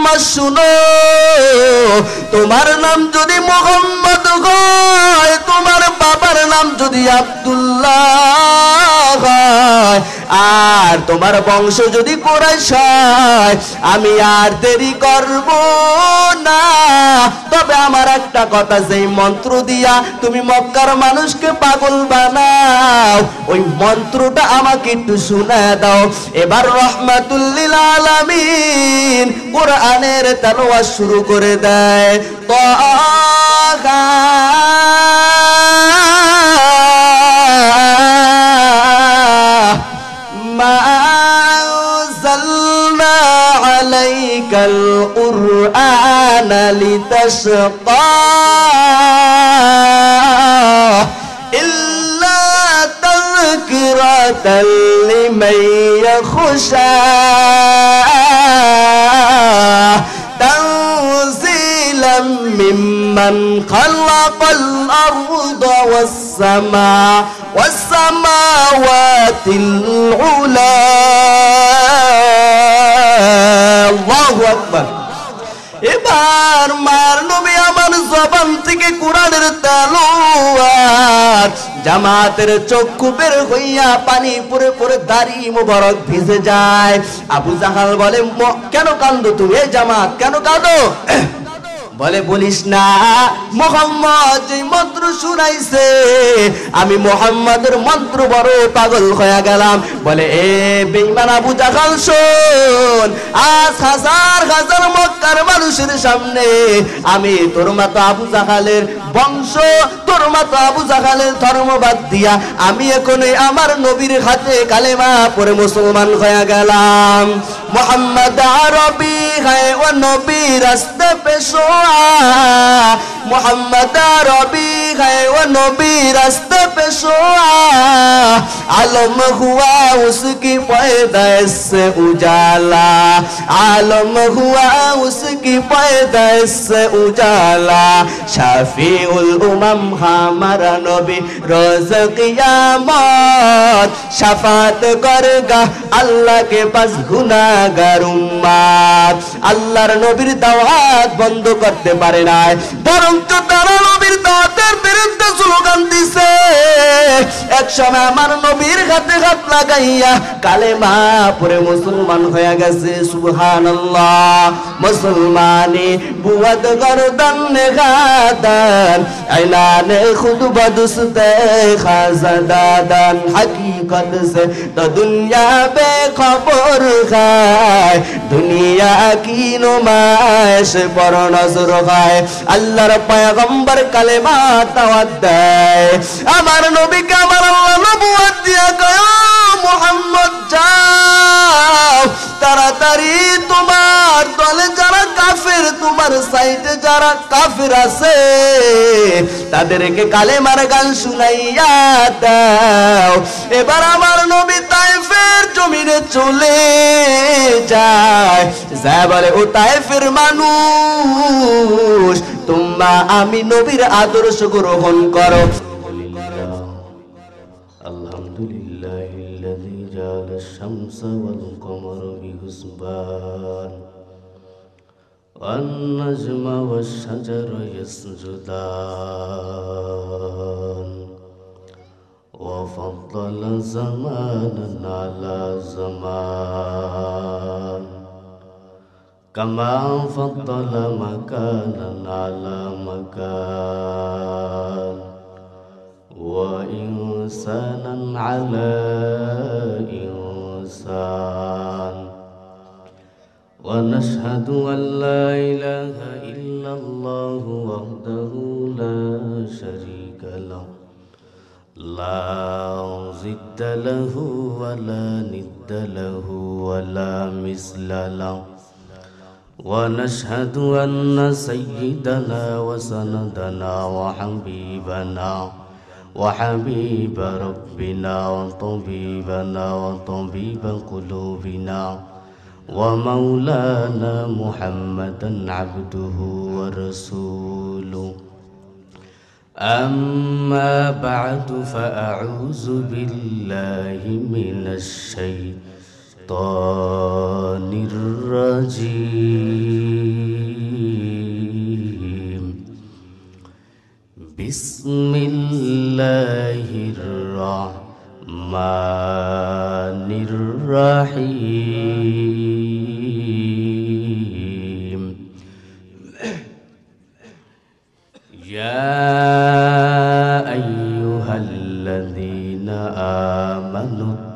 আমার শুনো, তোমার নাম যদি মুহাম্মদ হয়, তোমার বাবার নাম যদি আব্দুল্লাহ হয়, আর তোমার বংশ যদি কুরাইশ হয়, আমি আর দেরি করব না। তবে আমার একটা কথা, যেই মন্ত্র দিয়া তুমি মক্কার মানুষকে পাগল বানাও, ওই মন্ত্রটা আমাকে একটু শোনায় দাও। এবার রাহমাতুল লিল আলামিন কোরআনের তেলাওয়াত শুরু করে দেয়। তাহা মা আনজালনা আলাইকাল কুরআনা লিতাশকা ইল্লা তাযকিরাতাল লিমান ইয়াখশা তানজিলাম মিম্মান খালাকাল আরদা ওয়াস-সামাওয়াতিল উলা। আল্লাহু আকবার। এবার মার নবী আমার জবান থেকে কোরআনের তেলাওয়াত, জামাতের চক্ষু বের হইয়া পানি পড়ে পড়ে দাড়ি মোবারক ভিজে যায়। আবু জাহাল বলে, কেন কান্দো তুমি? এই জামাত কেন কাঁদো? বলে, বলিস না, মুহাম্মদ যে মন্ত্র শুনাইছে, আমি মুহাম্মাদের মন্ত্র বড় পাগল হয়ে গেলাম। বলে, এ বেঈমান আবু জাহাল শোন, আজ হাজার হাজার মক্কার মানুষের সামনে আমি তোর মতো আবু জাহালের বংশ, তোর মতো আবু জাহালের ধর্ম বাদ দিয়া আমি এখনই আমার নবীর হাতে কালেমা পড়ে মুসলমান হয়ে গেলাম। মুহাম্মদ আরবি হ্যায় ও নবী রাস্তে পে সোয়া, মুহাম্মদ আরবি হ্যায় ও নবী রাস্তে পে সোয়া, आलम हुआ उसकी पैदाइश से उजाला, आलम हुआ उसकी पैदाइश से उजाला, शाफीउल उमम हमारा नबी रोज क़ियामत, शफात करेगा अल्लाह के पास गुनाहगार उम्मत। আল্লাহর নবীর দাওয়াত বন্ধ করতে পারে না, বরঞ্চ তারা নবীর দাওয়াতের বিরুদ্ধে স্লোগান দিছে। এক সময় আমার নবীর হাতে হাত লাগাইয়া কালেমা পড়ে মুসলমান হয়ে গেছে। সুবহানাল্লাহ। মুসলমানি বুয়াদ গরদান নেগাদান, এলানে খুদ বদুসতে খাজাদাদান, हकीकत से तो दुनिया बेखबर है, दुनिया की नुमाइश पर नजर है। আল্লাহর পয়গম্বর কালেমা দাওয়াত দেয়। আমার নবীকে আমার আল্লাহ নবুয়ত দিয়া কয়, মুহাম্মদ যাও তাড়াতাড়ি তোমার দলে যারা কাফের, তোমার সাইডে যারা কাফের আছে তাদেরকে কালেমার গান শুনাইয়া দাও। এবার আমার নবী তায়েফের জমিনে চলে যায়, যা বলে, ও তায়েফের মানুষ, তোমরা আমি নবীর আদর্শ গ্রহণ করো। আলহামদুলিল্লাহিল্লাযী জাআলা আশ-শামসা ওয়াল কমারা বিহুসবান ওয়ান নাজমা ওয়াশ-শাজারা ইয়াসজুদান وفضل زمانا على زمان كما فضل مكانا على مكان وإنسانا على إنسان ونشهد أن لا إله إلا الله وحده لا شريك له لا ضد له ولا ند له ولا مثل له ونشهد أن سيدنا وسندنا وحبيبنا وحبيب ربنا وطبيبنا وطبيب قلوبنا ومولانا محمدا عبده ورسوله أما بعد فأعوذ بالله من الشيطان الرجيم বিসমিল্লাহির রহমানির রহিম ইয়া আইয়ুহাল্লাযীনা আমানুত্তাকুল্লাহ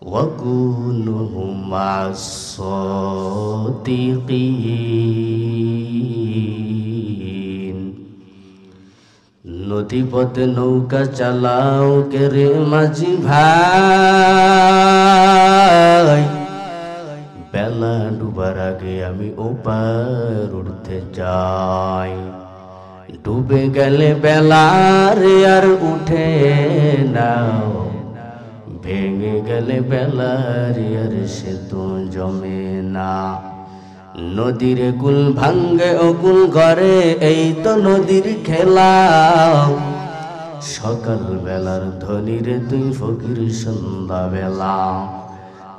ওয়া কুনু মা'আস সাদিকিন নদীপথে নৌকা চালাও কে রে মাঝি ভাই বেলা ডুবার আগে আমি ওপার উঠতে যাই ডুবে গেলে বেলা রে আর উঠে নাও ভেঙে গেলে বেলা রে আর সে তো জমে না নদীর কুল ভাঙ্গে ও কুল ঘরে এই তো নদীর খেলা সকাল বেলার ধনীর তুই ফকির সন্ধ্যা বেলা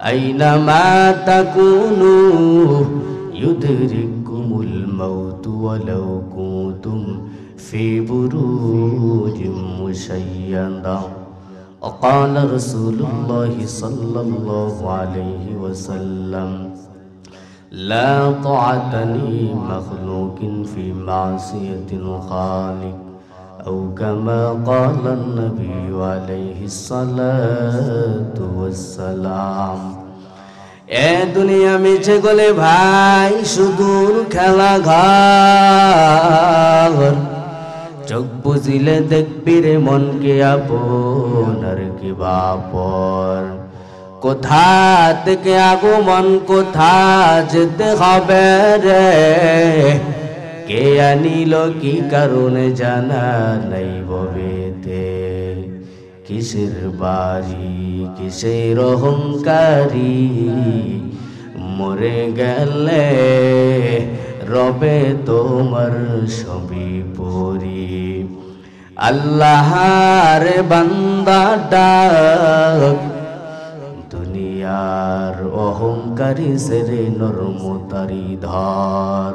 আইনা মা তাকুনু ইউদরিকুমুল মাউতু ওয়ালাউ কুনতুম ফি বুরুজিম মুশাইয়াদা وقال رسول الله صلى الله عليه وسلم لا طاعة لمخلوق في معصية الخالق أو كما قال النبي عليه الصلاة والسلام এ দুনিয়া মিছে গলে ভাই সুদূর খেলা ঘর চোখ বুঝিলে দেখবি রে মনকে আপনার কি বাপর কোথা থেকে আগমন কোথা যেতে হবে রে কে আনিল কি কারণে জানা নাই ভবেতে কিসের বাড়ি কিসের অহংকারী মরে গেলে রবে তোমার সবই পরি আল্লাহর বান্দা ডাক দুনিয়ার অহংকারী সেরে নরমতারি ধর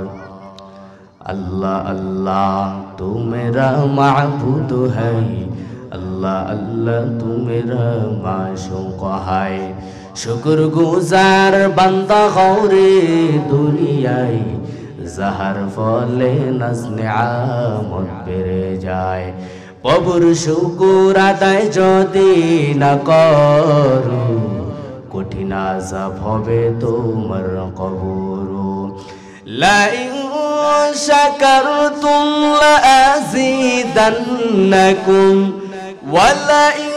अल्लाह अल्लाह तू मेरा माबूद है अल्लाह अल्लाह तू मेरा माशूक है शुक्रगुजार बंदा गौरे दुनियाई जहर फले नजने आमद बेरे जाए প্রভুর শুকুর আদায় যদি না করো কঠিন আযাব হবে তোমার কবরো লা ইন শাকারতুম লা আযীদান্নাকুম ওয়া লা ইন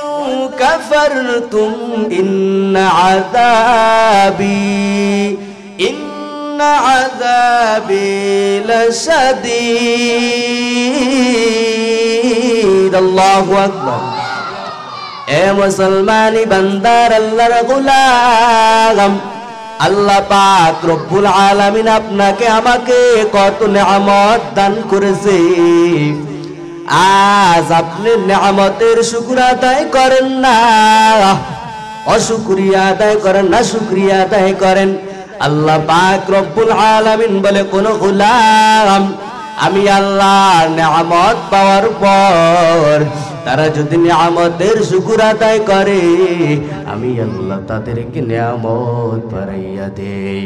কাফারতুম ইন্না আযাবি লাশাদীদ আল্লাহু আকবার এ মুসলমানি বান্দার আল্লাহর গোলাম আল্লাহ পাক রব্বুল আলামিন আপনাকে আমাকে কত নেয়ামত দান করেছে আজ আপনি নেয়ামতের শুকর আদায় করেন না অশুকরিয়া আদায় করেন না শুকরিয়া আদায় করেন আল্লাহ পাক রব্বুল আলামিন বলে কোন গোলাম আমি আল্লাহর নেয়ামত পাওয়ার পর তারা যদি নেয়ামতের শুকর আদায় করে আমি আল্লাহ তাদেরকে নেয়ামত বাড়াইয়া দেই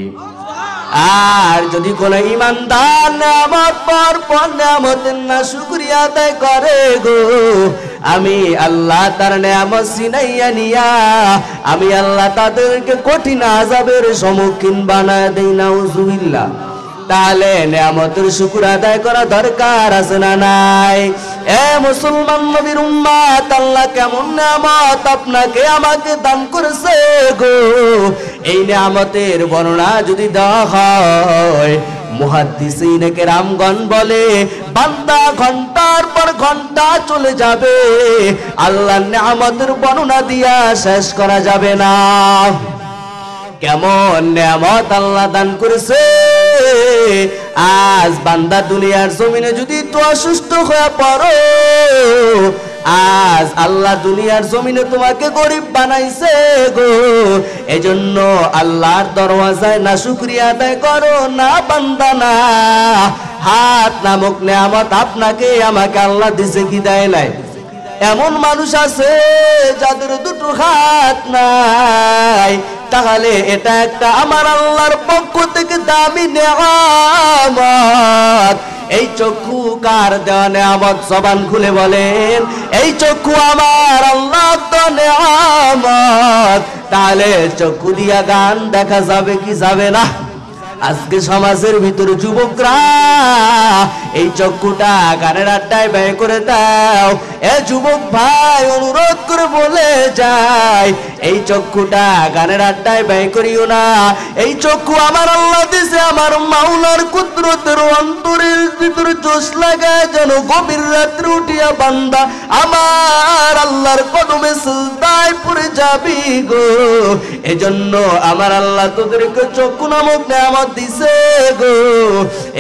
আর যদি কোন ঈমানদার নেয়ামত পাওয়ার পর নেয়ামতের না শুকরিয়া আদায় করে গো আমি আল্লাহ তার নেয়ামত ছিনাইয়া নিয়া আমি আল্লাহ তাদেরকে কঠিন আযাবের সম্মুখীন বানায় দেই নাউযুবিল্লাহ তাহলে নেয়ামতের শুকর আদায় করা দরকার আছে না নাই এ মুসলমান নবীর উম্মত আল্লাহ কেমন নেয়ামত আপনাকে আমাকে দান করেছে গো এই নেয়ামতের বর্ণনা যদি দেওয়া হয় মুহাদ্দিসিনে কেরামগণ বলে বান্দা ঘন্টার পর ঘন্টা চলে যাবে আল্লাহর নেয়ামতের বর্ণনা দিয়া শেষ করা যাবে না কেমন নেয়ামত আল্লাহ দান করেছে আজ বান্দা দুনিয়ার জমিনে যদি তো অসুস্থ হয়ে পড়ো আজ আল্লাহ দুনিয়ার জমিনে তোমাকে গরিব বানাইছে গো, এজন্য আল্লাহর দরওয়াজায় না শুকরিয়া আদায় করো না বান্দা না। হাত নামক নেয়ামত আপনাকে আমাকে আল্লাহ দিছে কি দেয় নাই? এমন মানুষ আছে যাদের দুটো হাত নাই, তাহলে এটা একটা আমার আল্লাহর পক্ষ থেকে দামি নেয়ামত। এই চক্ষু কার দেওয়া নেয়ামত? জবান খুলে বলেন, এই চক্ষু আমার আল্লাহর দেওয়া নেয়ামত। তাহলে চক্ষু দিয়া গান দেখা যাবে কি যাবে না? আজকে সমাজের ভিতরে যুবকরা এই চক্ষুটা গানের আড্ডায় ব্যয় করে দাও। এ যুবক ভাই, অনুরোধ করে বলে যায়, এই চক্ষুটা গানের আড্ডায় ব্যয় করিও না। এই চক্ষু আমার আল্লাহ দিছে, আমার মাওলার কুদরতের অন্তরের ভিতরে জোশ লাগায় যেন গভীর রাত্রে উঠিয়া বান্দা আমার আল্লাহর কদমে সিজদায় পড়ে যাবি গো। এজন্য আমার আল্লাহ তোদেরকে চক্ষু নামক নেয়ামত দিছে গো।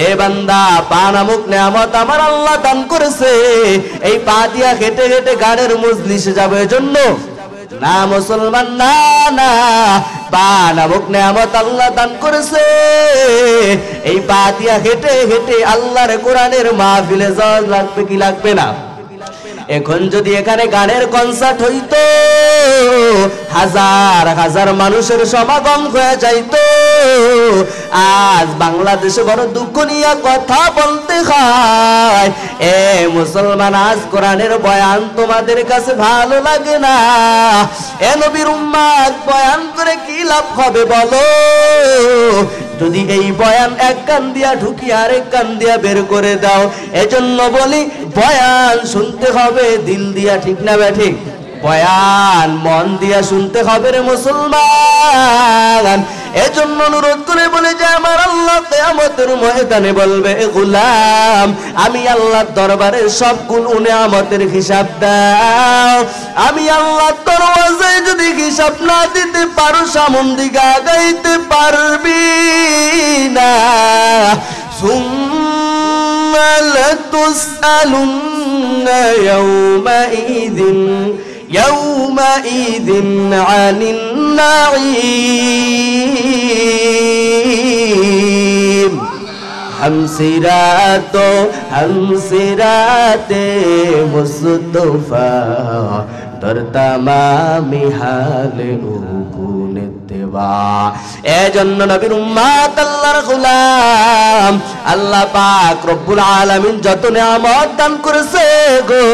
এ বান্দা, পা নামক নেয়ামত আমার আল্লাহ দান করেছে। এই পা দিয়া হেঁটে হেঁটে গানের মজলিসে যাবে, এজন্য না মুসলমান না না, পা নামক নেয়ামত আল্লাহ দান করেছে। এই পা দিয়া হেঁটে হেঁটে আল্লাহর কোরআনের মাহফিলে যাওয়া লাগবে কি লাগবে না? এখন যদি এখানে গানের কনসার্ট হইতো, হাজার হাজার মানুষের সমাগম হয়ে যাইতো। আজ বাংলাদেশে বড় দুঃখ নিয়ে কথা বলতে হয়। এ মুসলমান, আজ কোরআনের বয়ান তোমাদের কাছে ভালো লাগে না। এ নবীর উম্মাত, বয়ান করে কি লাভ হবে বলো? যদি এই বয়ান এক কান দিয়া ঢুকি আরেক কান দিয়া বের করে দাও। এজন্য বলি, বয়ান শুনতে হবে দিল দিয়া, ঠিক না ব্যাঠিক? বয়ান মন দিয়া শুনতে হবে রে মুসলমান। এজন্য অনুরোধ করে বলে যে আমার আল্লাহ কিয়ামতের ময়দানে বলবে, গোলাম, আমি আল্লাহর দরবারে সব গুণ নিয়ামতের হিসাব দাও। আমি আল্লাহর দরওয়াজায় যদি হিসাব না দিতে পারো, সামন দিকে আগাইতে পারবি না। সুম্মা লাতুসআলুন্না ইয়াউমাইযিন আনিন নাঈম। হামসিরাতে মুস্তফা দর তামামি হালে উকুন ইত্তিবা। এজন্য নবীর উম্মত, আল্লাহর গোলাম, আল্লাহ পাক রব্বুল আলামিন যত নিয়ামত দান করেছে গো,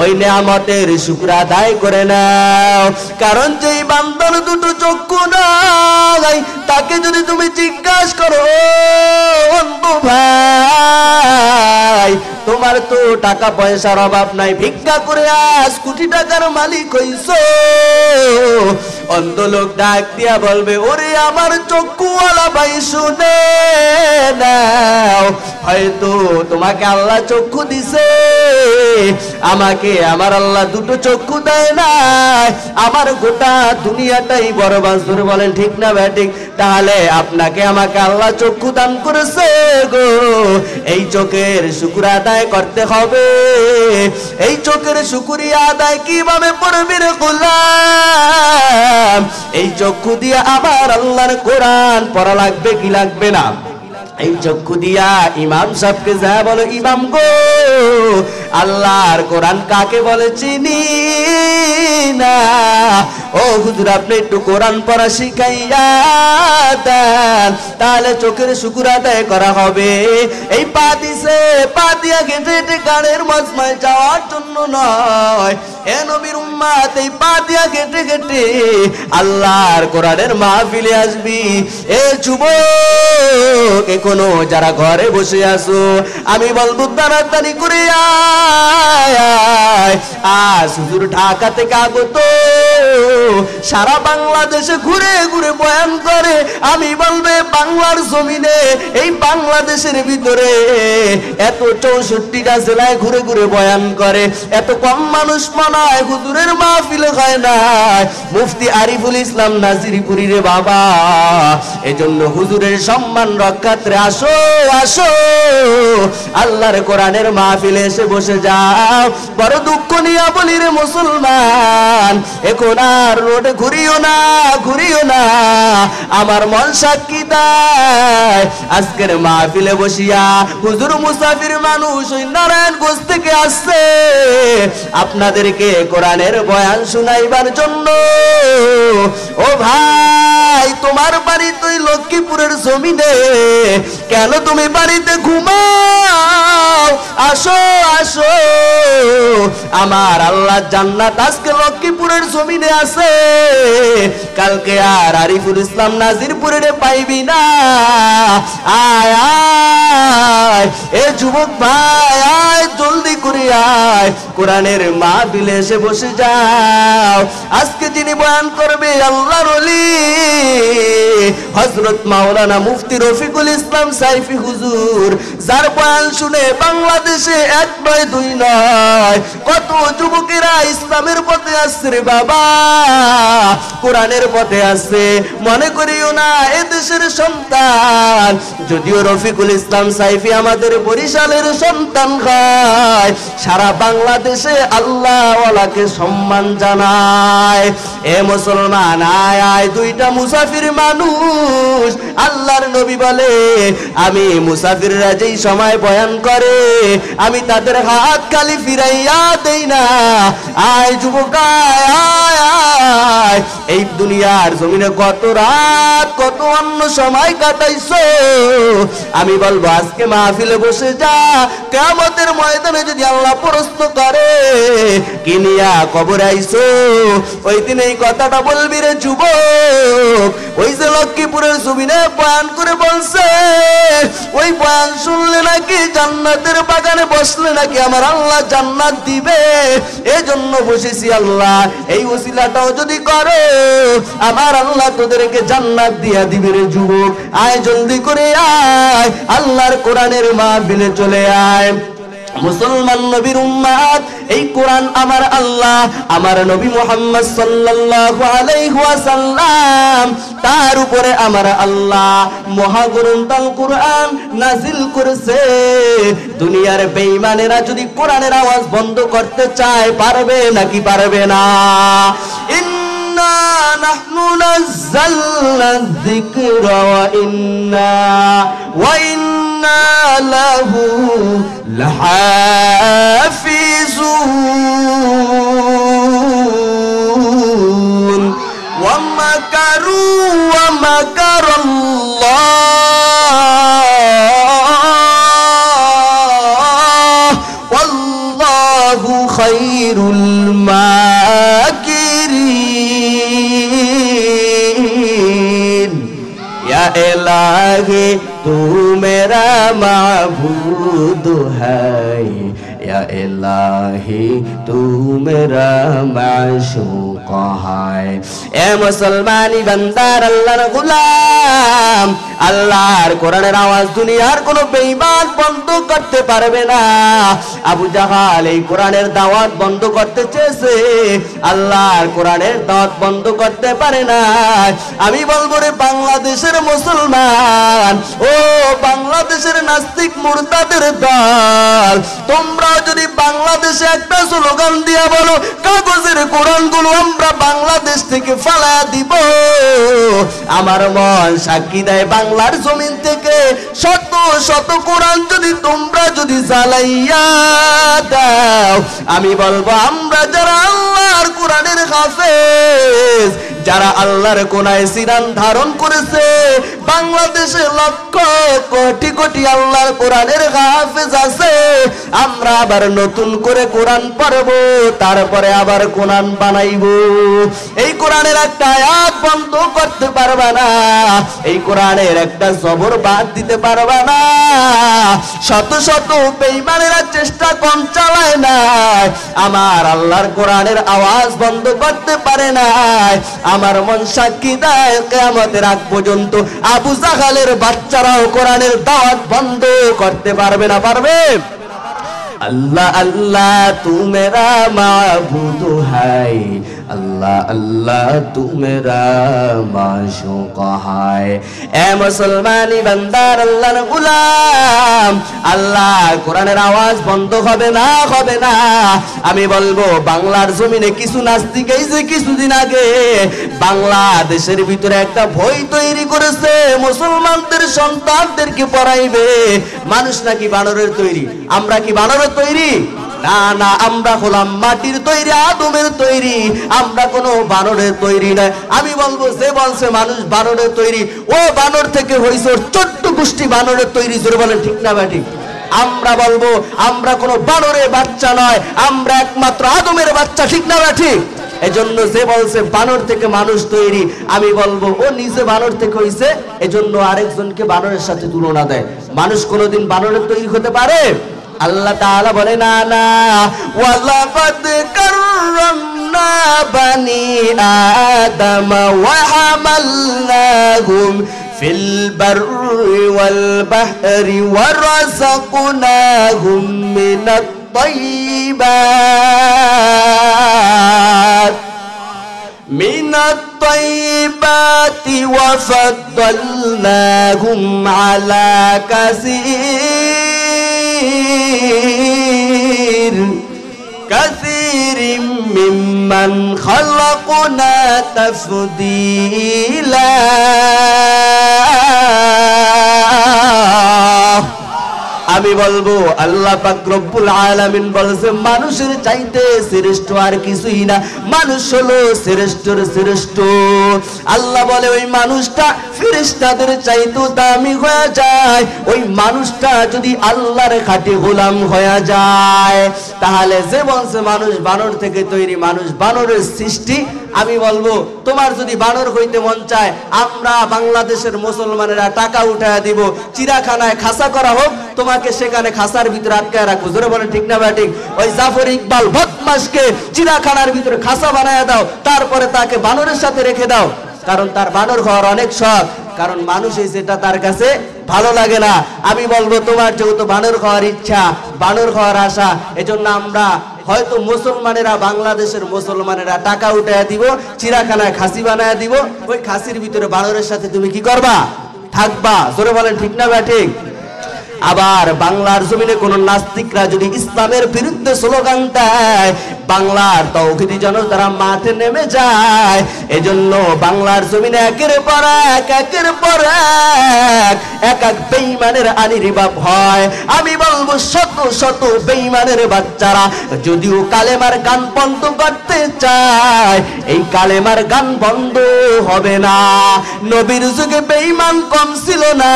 ওই নিয়ামতের শুকর আদায় করে নাও। কারণ যেই বান্দার দুটো চক্ষু নাই, তাকে যদি তুমি জিজ্ঞাসা করো, অন্ধ ভাই, তোমার তো টাকা পয়সার অভাব নাই, ভিক্ষা করে আজ কোটি টাকার মালিক হইছো, অন্ধ লোক ডাক দিয়া বলবে, ওরে আমার চক্ষুওয়ালা ভাই শুনে নাও, হয়তো তোমাকে আল্লাহ চক্ষু দিছে, আমাকে আমার আল্লাহ দুটো চক্ষু দেয় নাই, আমার গোটা দুনিয়াটাই বরবাদ। ধরে বলেন ঠিক না ব্যাটিক? তাহলে আপনাকে আমাকে আল্লাহ চক্ষু দান করেছে গো, এই চোখের শুকর আদায় করতে হবে। এই চোখের শুকরিয়া আদায় কিভাবে করবি রে গোলাম? এই চক্ষু দিয়ে আমার আল্লাহর কোরআন পড়া লাগবে কি লাগবে না? এই চক্ষু দিয়া ইমাম সাহেবকে যা বলো, ইমাম গো, আল্লাহর কোরআন কাকে বলে চিনি না, ও হুজুর আপনি একটু কোরআন পড়া শিখাইয়া দেন, তাহলে চোখের শুকর আদায় করা হবে। এই পা দিছে, পা দিয়া গেটে হেঁটে গানের মজমায় যাওয়ার জন্য নয়। এ নবীর উম্মত, এই পা দিয়া গেটে গেটে আল্লাহর কোরআনের মাহফিলে আসবি। এ যুবক, এখনো যারা ঘরে বসে আছো, আমি বলবো তাড়াতাড়ি করে আজ হুজুর ঢাকা থেকে আগত, সারা বাংলাদেশে ঘুরে ঘুরে বয়ান করে আমি বলবো বাংলার জমিনে এই বাংলাদেশের ভিতরে এত 64টা জেলায় ঘুরে ঘুরে বয়ান করে, এত কম মানুষ মানায় হুজুরের মাহফিল হয় না। মুফতি আরিফুল ইসলাম নাজিরপুরি রে বাবা, এজন্য হুজুরের সম্মান রক্ষার্থে আসো আসো আল্লাহর কোরআনের মাহফিলে এসে বসে যাও। বড় দুঃখ নিয়ে বলি রে মুসলমান, এখন আর রোডে ঘুরিও না ঘুরিও না, আমার মন সাক্ষী দেয় আজকের মাহফিলে বসিয়া হুজুর মুসাফির মানুষ ওই নারায়ণগঞ্জ থেকে আসছে আপনাদেরকে কোরআনের বয়ান শুনাইবার জন্য। ও ভাই, তোমার বাড়ি তুই লক্ষ্মীপুরের জমিনে, কেন তুমি বাড়িতে ঘুমাও? আসো আসো, আমার আল্লাহ জান্নাত আজকে লক্ষ্মীপুরের জমিনে আছে, কালকে আর আরিফুল ইসলাম নাজিরপুরে পাইবি না। আয় আয় এ যুবক ভাই, আয় জলদি করে আয়, কোরআনের মাহফিলে এসে বসে যাও। আজকে যিনি বয়ান করবে আল্লাহর ওলি হযরত মাওলানা মুফতি রফিকুল ইসলাম সাইফি হুজুর, যার বয়ান শুনে বাংলাদেশে এক নয় দুই নয় কত যুবকেরা ইসলামের পথে আসছে রে বাবা, কোরআনের পথে আসছে। মনে করিও না এ দেশের সন্তান, যদিও রফিকুল ইসলাম সাইফি আমাদের বরিশালের সন্তান হয়, সারা বাংলাদেশে আল্লাহ ওয়ালাকে সম্মান জানায়। এ মুসলমান আয় আয়, দুইটা মুসাফির মানুষ, আল্লাহর নবী বলে আমি মুসাফিররা যেই সময় বয়ান করে আমি তাদের হাত খালি ফিরাইয়া দেই না। আয় যুবক আয় আয় আয়, এই দুনিয়ার জমিনে কত রাত কত অন্য সময় কাটাইছো, আমি বলবো আজকে মাহফিলে বসে যা, কিয়ামতের ময়দানে যদি আল্লাহ প্রশ্ন করে কি নিয়া কবরে আইছো, ওই দিন এই কথাটা বলবি রে যুবক। ওই যে লক্ষ্মীপুরের জমিনে বয়ান করে বলছে, ওই বয়ান শুনলে নাকি জান্নাতের বাগানে বসলে নাকি আমার আল্লাহ জান্নাত দিবে, এজন্য বসেছি আল্লাহ, এই ওসিলাটাও যদি করো আমার আল্লাহ তোদেরকে জান্নাত দিয়া দিবে রে যুবক। আয় জলদি করে আয়, আল্লাহর কোরআনের মাহফিলে চলে আয়। মুসলমান নবীর উম্মাত, এই কোরআন আমার আল্লাহ আমার নবী মুহাম্মদ সাল্লাল্লাহু আলাইহি ওয়াসাল্লাম তার উপরে আমার আল্লাহ মহাগ্রন্থ কোরআন নাজিল করেছে। দুনিয়ার বেঈমানেরা যদি কোরআনের আওয়াজ বন্ধ করতে চায় পারবে নাকি পারবে না? ইন্না নাহনু নাযালনা যিকরা ওয়া ইন্না লাহু লাহাফিজুন ওয়া মাকারু ওয়া মাকারাল্লাহ ওয়াল্লাহু খায়রুল মাকিরিন। ইয়া ইলাহি तू मेरा माबूद है, या इलाही तू मेरा माशूक है। ए मुसलमानी बंदार अल्लाहर गुलाम, আল্লাহর কোরআনের আওয়াজ দুনিয়ার কোনো বেঈমান বন্ধ করতে পারবে না। আবু জাহাল এই কোরআনের দাওয়াত বন্ধ করতে চেয়েছে, আল্লাহর কোরআনের দাওয়াত বন্ধ করতে পারে না। আমি বলবো রে বাংলাদেশের মুসলমান, ও বাংলাদেশের নাস্তিক মুরতাদের দল, তোমরা যদি বাংলাদেশে একটা স্লোগান দিয়া বলো কাগজের কোরআনগুলো আমরা বাংলাদেশ থেকে ফালা দিব, আমার মন সাক্ষী দেয় বাংলার জমিন থেকে শত শত কোরআন যদি তোমরা যদি জ্বালাইয়া দাও, আমি বলবো আমরা যারা আল্লাহর কোরআনের হাফেজ, যারা আল্লাহর কোনায় সিরান ধারণ করেছে, বাংলাদেশে লক্ষ কোটি কোটি আল্লাহর কোরআনের হাফেজ আছে। আমরা আবার নতুন করে কোরআন পড়ব, তারপরে আবার কোরআন বানাইব। এই কোরআনের একটা আয়াত বন্ধ করতে পারবা না, এই কোরআনের একটা জবর বাদ দিতে পারবা না। শত শত বেঈমানেরা চেষ্টা কম চালায় না, আমার আল্লাহর কোরআনের আওয়াজ বন্ধ করতে পারে না। আমার মন সাক্ষী দেয়, কিয়ামতের আগ পর্যন্ত আবু জাহালের বাচ্চারাও কোরআনের দাওয়াত বন্ধ করতে পারবে না। পারবে? अल्लाह अल्लाह तू मेरा माबूद है, अल्लाह अल्लाह तू मेरा माशूक है। ए मुसलमानी बंदार अल्लाहर गुलाम, আল্লাহ কোরআনের আওয়াজ বন্ধ হবে না, হবে না। আমি বলবো বাংলার জমিনে কিছু নাস্তিক এই যে কিছুদিন আগে বাংলাদেশের ভিতরে একটা ভয় তৈরি করেছে, মুসলমানদের সন্তানদেরকে পড়াইবে। মানুষ নাকি বানরের তৈরি, আমরা কি বানরের তৈরি? না না, আমরা হলাম মাটির তৈরি, আদমের তৈরি, আমরা কোনো বানরের তৈরি না। আমি বলবো যে বলছে মানুষ বানরের তৈরি, ও বানর থেকে হইছে ওর 14 গোষ্ঠী বানরের তৈরি। জোরে বলেন ঠিক না ব্যাটি? আমরা বলবো আমরা কোনো বানরের বাচ্চা নয়, আমরা একমাত্র আদমের বাচ্চা। ঠিক না ব্যাটি? এজন্য যে বলছে বানর থেকে মানুষ তৈরি, আমি বলবো ও নিজে বানর থেকে হইছে, এজন্য আরেকজনকে বানরের সাথে তুলনা দেয়। মানুষ কোনোদিন বানরের তৈরি হতে পারে? আল্লাহ তাআলা বলে না না, ওয়ালাকাদ কাররামনা বানি আদম ওয়া হামালনাহুম ফিল বাররি ওয়াল বাহরি ওয়া রাযাকনাহুম মিনাত তাইয়্যিবাত মিনাত তাইয়্যিবাতি ওয়া ফাদ্দালনাহুম আলা كثير ممن خلقنا تفضيلا। আমি বলবো আল্লাহ পাক রব্বুল আলামিন বলেছে মানুষের চাইতে শ্রেষ্ঠ আর কিছুই না, মানুষ হলো শ্রেষ্ঠর শ্রেষ্ঠ। আল্লাহ বলে ওই মানুষটা ফেরেশতাদের চাইতেও দামি হয়ে যায়, ওই মানুষটা যদি আল্লাহর খাঁটি গোলাম হয়ে যায়। তাহলে যে বলছে মানুষ বানর থেকে তৈরি, মানুষ বানরের সৃষ্টি, আমি বলবো তোমার যদি বানর হইতে মন চায়, আমরা বাংলাদেশের মুসলমানেরা টাকা উঠায় দিব, চিড়াখানায় খাসা করা হোক, তোমাকে সেখানে খাসার ভিতরে আটকায় রাখবো। জোরে বলেন ঠিক না ব্যাটিক? ওই জাফর ইকবাল বদমাশকে চিড়াখানার ভিতরে খাসা বানায় দাও, তারপরে তাকে বানরের সাথে রেখে দাও, কারণ তার বানর হওয়ার অনেক শখ, কারণ মানুষ সেটা তার কাছে ভালো লাগে না। আমি বলবো তোমার যেহেতু বানর খাওয়ার ইচ্ছা, বানর খাওয়ার আশা, এজন্য আমরা হয়তো মুসলমানেরা, বাংলাদেশের মুসলমানেরা টাকা উঠায় দিব, চিড়াখানায় খাসি বানায় দিব, ওই খাসির ভিতরে বানরের সাথে তুমি কি করবা? থাকবা। জোরে বলেন ঠিক না ব্যাঠিক? আবার বাংলার জমিনে কোন নাস্তিকরা যদি ইসলামের বিরুদ্ধে স্লোগান দেয়, বাংলার তাওহীদি জনতারা মাঠে নেমে যায়। এজন্য বাংলার জমিনে একের পর এক এক বেঈমানের আবির্ভাব হয়। আমি বলবো শত শত বেঈমানের বাচ্চারা যদিও কালেমার গান বন্ধ করতে চায়, এই কালেমার গান বন্ধ হবে না। নবীর যুগে বেঈমান কম ছিল না,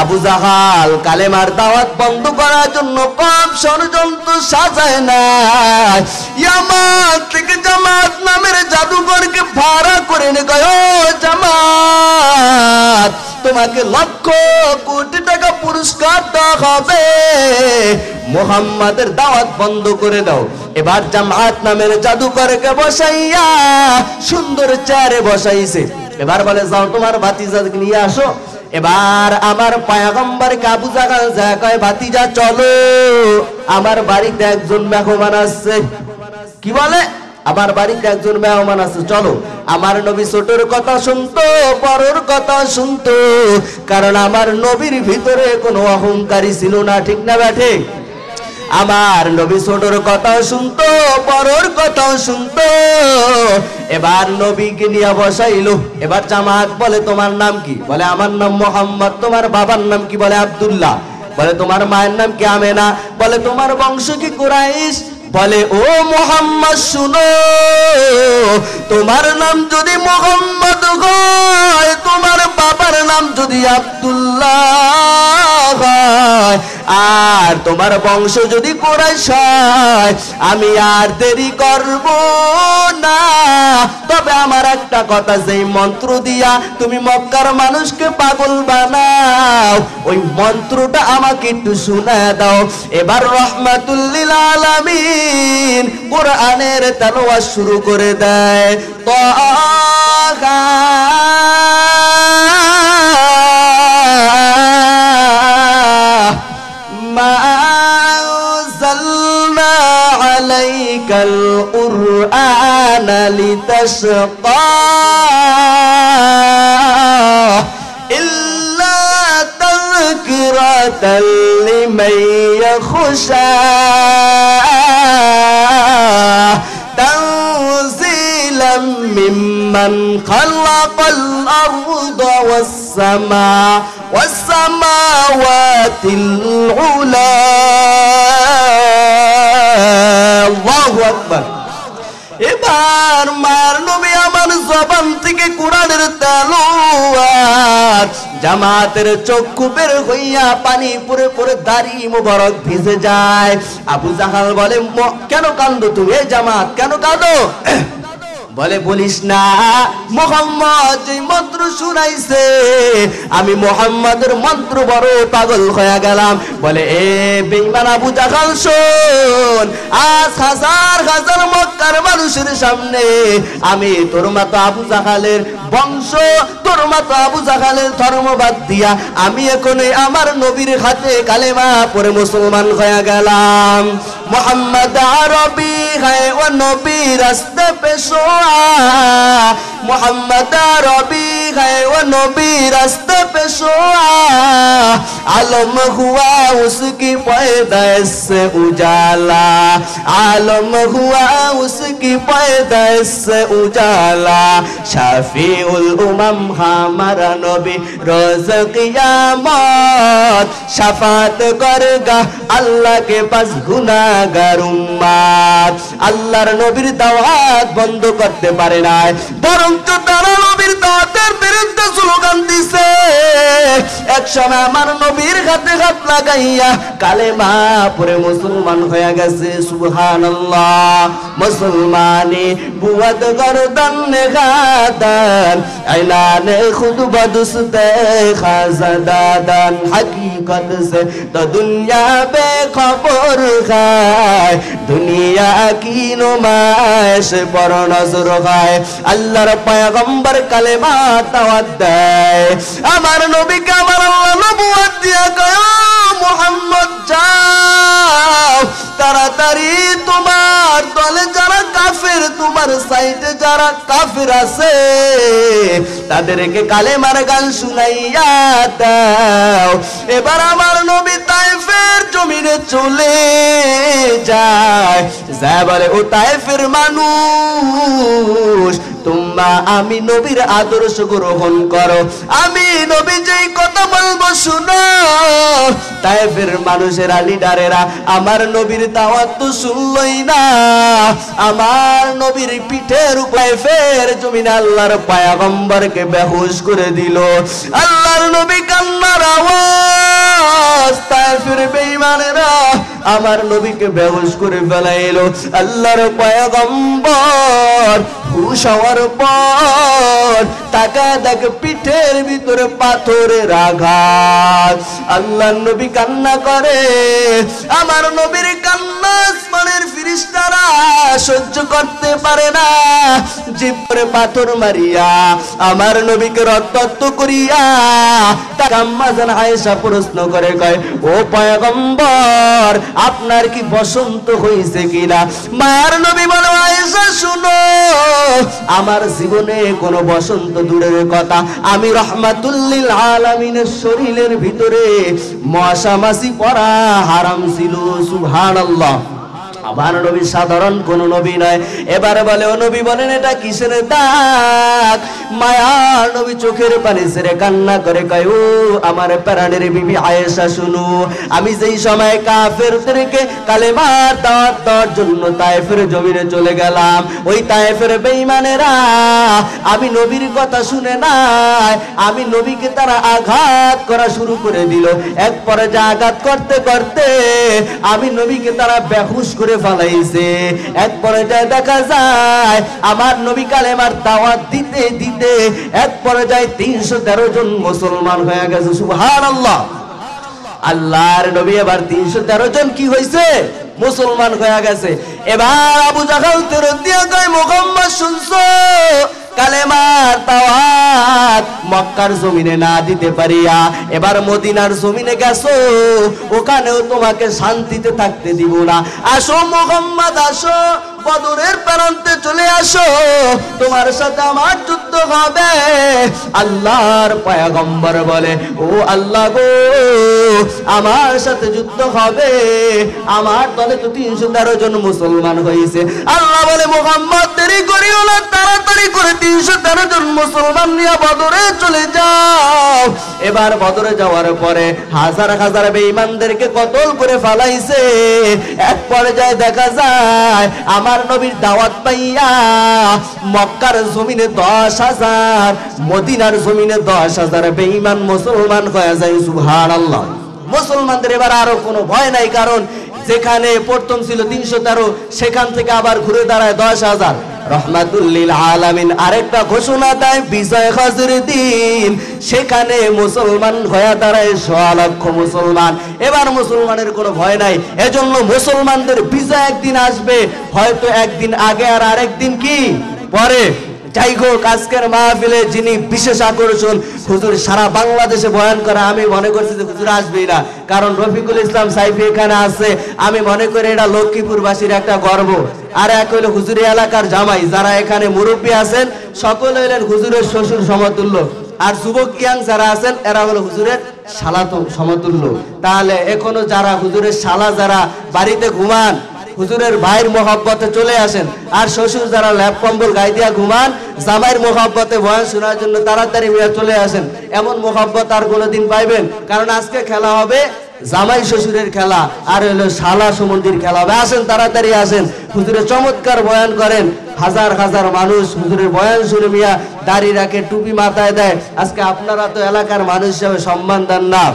আবু জাহাল কালেমার দাওয়াত বন্ধ করার জন্য কম ষড়যন্ত্র সাজায় না। ইয়ামাত থেকে জামাত নামের জাদুঘরকে ভাড়া করে নিয়ে গয়, জামাত তোমাকে লক্ষ কোটি টাকা পুরস্কার দেওয়া হবে, মুহাম্মাদের দাওয়াত বন্ধ করে দাও। এবার জামাত নামের জাদুঘরকে বসাইয়া সুন্দর চেয়ারে বসাইছে, এবার বলে যাও তোমার ভাতিজাকে নিয়ে আসো। এবার আমার পয়গম্বর আবু জাহাল যায় কয় ভাতিজা চলো, আমার বাড়িতে একজন মেহমান আসছে। কি বলে? আমার বাড়িতে একজন মেহমান আছে, চলো। আমার নবী ছোটর কথা শুনতো, বড়র কথা শুনতো, কারণ আমার নবীর ভিতরে কোনো অহংকারী ছিল না। ঠিক না ব্যাঠে? আমার নবী ছোটর কথাও শুনতো, বড়র কথাও শুনতো। এবার নবীকে নিয়ে বসাইলো। এবার জামাত বলে তোমার নাম কি? বলে আমার নাম মোহাম্মদ। তোমার বাবার নাম কি? বলে আব্দুল্লাহ। বলে তোমার মায়ের নাম কি? আমেনা। বলে তোমার বংশ কি কুরাইশ? বলে ও মোহাম্মদ শুনো, তোমার নাম যদি মোহাম্মদ হয়, তোমার বাবার যদি আব্দুল্লাহ হয় আর তোমার বংশ যদি কুরাইশ হয়, আমি আর দেরি করব না। তবে আমার একটা কথা, যেই মন্ত্র দিয়া তুমি মক্কার মানুষকে পাগল বানাও, ওই মন্ত্রটা আমাকে একটু শোনায় দাও। এবার রহমাতুল লিল আলামিন কোরআনের তেলাওয়াত শুরু করে দেয়। তাহা মা আনজালনা আলাইকাল কুরআনা লিতাশকা ইল্লা তাযকিরাতাল লিমান ইয়াখশা তানজিলাম মিম্মান খালাকাল আরদা ওয়াস-সামাওয়াতিল উলা। আল্লাহু আকবার। এবার মার নবী আমার জবান থেকে কোরআনের তেলাওয়াত, জামাতের চক্ষু বের হইয়া পানি পড়ে পড়ে দাড়ি মোবারক ভিজে যায়। আবু জাহাল বলে, কেন কাঁদো তুমি? এই জামাত কেন কাঁদো? বলে, বলিস না, মুহাম্মদ যে মন্ত্র শুনাইছে, আমি মুহাম্মাদের মন্ত্র বড় পাগল হয়ে গেলাম। বলে, এ বেঈমান আবু জাহাল শোন, আজ হাজার হাজার মক্কার মানুষের সামনে আমি তোর মতো আবু জাহালের বংশ, তোর মতো আবু জাহালের ধর্ম বাদ দিয়া আমি এখন আমার নবীর হাতে কালেমা পড়ে মুসলমান হয়ে গেলাম। মোহাম্মদ আরবি है वो नबी रास्ते पे सोआ, मोहम्मद अरबी है वो नबी रास्ते पे सोआ, आलम हुआ उसकी पैदाइश से उजाला, आलम हुआ उसकी पैदाइश से उजाला, शाफीउल उमम हमारा नबी रोज क़ियामत शफात करेगा अल्लाह के पास गुनाहगार उम्मत। আল্লাহর নবীর দাওয়াত বন্ধ করতে পারে নাই, বরঞ্চ তারা নবীর দাওয়াতের বিরুদ্ধে স্লোগান দিছে। একসময় আমার নবীর হাতে হাত লাগাইয়া কালেমা পড়ে মুসলমান হয়ে গেছে। সুবহানাল্লাহ। মুসলমানি বুয়াদ গরদান নেগাদান এলানে খুদ বদুসতে খাজাদাদান, হकीकत से तो दुनिया बेखबर है, दुनिया की नुमाइश पर नजर है। আল্লাহর পয়গম্বর কালেমা দাওয়াত দেয়। আমার নবীকে আমার আল্লাহ নবুয়ত দিয়া কয়, মুহাম্মদ যাও তাড়াতাড়ি তোমার দলে যারা কাফের, তোমার সাইডে যারা কাফের আছে তাদেরকে কালেমার গান শুনাইয়া দাও। এবার আমার নবী তায়েফের জমিনে চলে যায়, যা বলে, ও তায়েফের মানুষ, তোমরা আমি নবীর আদর্শ গ্রহণ করো, আমি নবী যেই কথা বলবো শুনো। তায়েফের মানুষেরা, লিডারেরা আমার নবীর দাওয়াত তো শুনলই না, আমার নবীর পিঠের উপরে ফের জমিনে আল্লাহর পয়গম্বরকে বেহুশ করে দিল। আল্লাহর নবী কান্নার আওয়াজ, তায়েফের বেঈমানেরা আমার নবীকে বেহুশ করে ফেলাইলো। আল্লাহর পয়গম্বর হুশ হওয়ার পর তাকা দেখ পিঠের ভিতরে পাথরের আঘাত। আল্লাহর নবী কান্না করে, আমার নবীর কান্না আসমানের ফেরেশতারা সহ্য করতে পারে না, জিব্রে পাথর মারিয়া আমার নবীকে রক্তাক্ত করিয়া তার আম্মা জান আয়েশা প্রশ্ন করে কয়, ও পয়গম্বর আপনার কি বসন্ত হয়েছে কিনা? মায়ের নবী বলে, আয়েশা শুনো, আমার জীবনে কোনো বসন্ত দূরের কথা, আমি রাহমাতুল লিল আলামিনের শরীরের ভিতরে মশা মাছি পড়া হারাম ছিল। সুবহানাল্লাহ। আমার নবী সাধারণ কোন নবী নয়। এবারে বলে ও নবী বলেন এটা কিসের দাগ? মায়ার নবী চোখের পানি ছেড়ে কান্না করে কয় ও আমার প্রাণের বিবি আয়েশা শুনো, আমি যেই সময় কাফেরদেরকে কালেমার দাওয়াত দেওয়ার জন্য তায়েফের জমিনে চলে গেলাম, ওই তায়েফের বেঈমানেরা আমি নবীর কথা শুনে নাই, আমি নবীকে তারা আঘাত করা শুরু করে দিল। এক পর্যায়ে আঘাত করতে করতে আমি নবীকে তারা বেহুশ করে ফেলাইছে। এক পর্যায়ে দেখা যায় আমার নবী কালেমার দাওয়াত দিতে দিতে এক পর্যায়ে 313 জন মুসলমান হয়ে গেছে। সুবহানাল্লাহ। আল্লাহর নবী এবার 313 জন কি হয়েছে? মুসলমান হয়ে গেছে। এবার আবু জাহল তেরো দিয়ে কয় মুহাম্মদ শুনছো কালেমার দাওয়াত মক্কার জমিনে না দিতে পারিয়া এবার মদিনার জমিনে গেছো, ওখানেও তোমাকে শান্তিতে থাকতে দিব না। আসো মুহাম্মদ আসো, বদরের প্রান্তে চলে আসো, তোমার সাথে আমার যুদ্ধ হবে। আল্লাহর পয়গম্বর বলে ও আল্লাহ গো আমার সাথে যুদ্ধ হবে, আমার দলে তো 313 জন মুসলমান হয়েছে। আল্লাহ বলে মুহাম্মদ দেরি করিও না, তাড়াতাড়ি করে 313 জন মুসলমান নিয়ে বদরে চলে যাও। এবার বদরে যাওয়ার পরে হাজার হাজার বেঈমানদেরকে কতল করে ফেলাইছে। এক পর্যায়ে দেখা যায় আমার নবীর দাওয়াত পাইয়া মক্কার জমিনে 10,000, মদিনার জমিনে 10,000 বেঈমান মুসলমান হয়ে যায়। সুবহানাল্লাহ। মুসলমানদের এবার আরো কোনো ভয় নাই, কারণ যেখানে প্রথম ছিল 313 সেখান থেকে আবার ঘুরে দাঁড়ায় 10,000। রহমাতুল্লিল আলামিন আরেকটা ঘোষণা দেয় বিজয় হজের দিন, সেখানে মুসলমান হয়ে দাঁড়ায় 100 লক্ষ মুসলমান। এবার মুসলমানের কোনো ভয় নাই। এজন্য মুসলমানদের বিজয় একদিন আসবে, হয়তো একদিন আগে আর আরেকদিন কি পরে। যাই হোক আজকের মাহফিলে যিনি বিশেষ আকর্ষণ হুজুর সারা বাংলাদেশে বয়ান করা, আমি মনে করছি যে হুজুর আসবেই না, কারণ রফিকুল ইসলাম সাইফি এখানে আছে। আমি মনে করি এটা লক্ষ্মীপুরবাসীর একটা গর্ব। আর এক হইল হুজুরি এলাকার জামাই, যারা এখানে মুরব্বী আছেন সকলে হইলেন হুজুরের শ্বশুর সমতুল্য, আর যুবক ইয়াং যারা আছেন এরা হলো হুজুরের শালা সমতুল্য। তাহলে এখনো যারা হুজুরের শালা যারা বাড়িতে ঘুমান, হুজুরের ভাইয়ের মোহাব্বতে চলে আসেন। আর শ্বশুর যারা ল্যাপ কম্বল গায়ে দিয়া ঘুমান, জামাইয়ের মোহাব্বতে বয়ান শোনার জন্য তাড়াতাড়ি চলে আসেন। এমন মোহাব্বত আর কোনোদিন পাইবেন? কারণ আজকে খেলা হবে জামাই শ্বশুরের খেলা, আর হলো শালা সমন্দির খেলা হবে। আসেন তাড়াতাড়ি আসেন, হুজুরে চমৎকার বয়ান করেন। হাজার হাজার মানুষ হুজুরের বয়ান শুনে মিয়া দাড়ি রাখে, টুপি মাথায় দেয়। আজকে আপনারা তো এলাকার মানুষ হিসাবে সম্মান দেন না।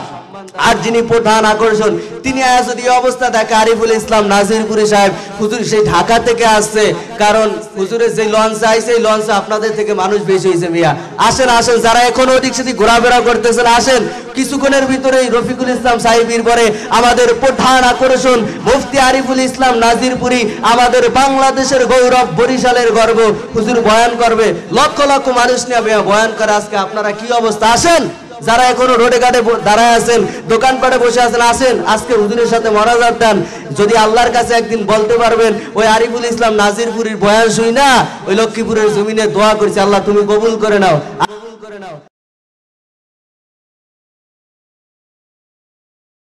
আর যিনি প্রধান আকর্ষণ তিনি যদি অবস্থা দেখে আরিফুল ইসলাম নাজিরপুরি সাহেব, হুজুর সেই ঢাকা থেকে আসছে, কারণ হুজুরের যে লঞ্চে আইছে এই লঞ্চে আপনাদের থেকে মানুষ বেশি হয়েছে। মিয়া আসেন আসেন, যারা এখন ওদিক সেদিক ঘোরাফেরা করতেছেন আসেন। কিছুক্ষণের ভিতরেই রফিকুল ইসলাম সাহেবের পরে আমাদের প্রধান আকর্ষণ মুফতি আরিফুল ইসলাম নাজিরপুরি, আমাদের বাংলাদেশের গৌরব, বরিশালের গর্ব, হুজুর বয়ান করবে। লক্ষ লক্ষ মানুষ নিয়ে বয়ান করে। আজকে আপনারা কি অবস্থা? আসেন, যারা এখনো রোডে ঘাটে দাঁড়ায় আছেন, দোকানপাটে বসে আছেন, আসেন আজকে হুজুরের সাথে মোনাজাত দেন। যদি আল্লাহর কাছে একদিন বলতে পারবেন ওই আরিফুল ইসলাম নাজিরপুরির বয়ান শুই না ওই লক্ষ্মীপুরের জমিনে দোয়া করছি, আল্লাহ তুমি কবুল করে নাও।